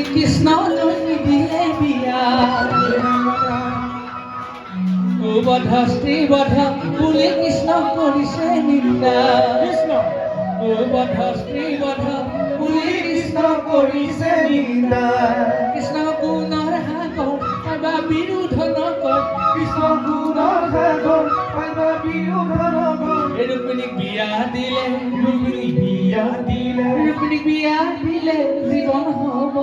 কৃষ্ণ দিলে বিয়া বধ স্ত্ৰী বধ বুলি কৃষ্ণ কৰিছে নিন্দা কৃষ্ণ বধ স্ত্ৰী বধ বুলি কৃষ্ণ কৰিছে নিন্দা কৃষ্ণ গুণৰ সাগৰ পাবা বিৰোধ নকৰ কৃষ্ণ গুণৰ সাগৰ পাবা বিৰোধ নকৰ ৰুক্মিণীক বিয়া দিলে ৰুক্মিণীক বিয়া দিলে ৰুক্মিণীক বিয়া দিলে জীৱন হ'ব